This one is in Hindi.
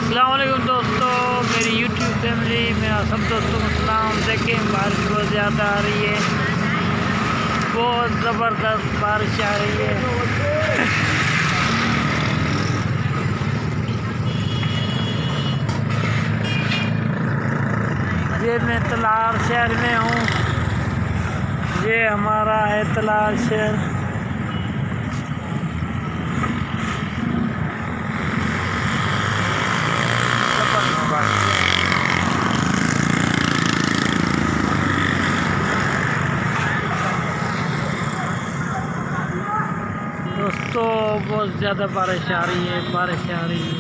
अस्सलाम वालेकुम दोस्तों, मेरी यूट्यूब फैमिली में सब दोस्तों को सलाम। देखें बारिश बहुत ज़्यादा आ रही है, बहुत ज़बरदस्त बारिश आ रही है। ये मैं तलार शहर में हूँ, ये हमारा है तलार शहर। दोस्तों बहुत ज़्यादा बारिश आ रही है, बारिश आ रही है।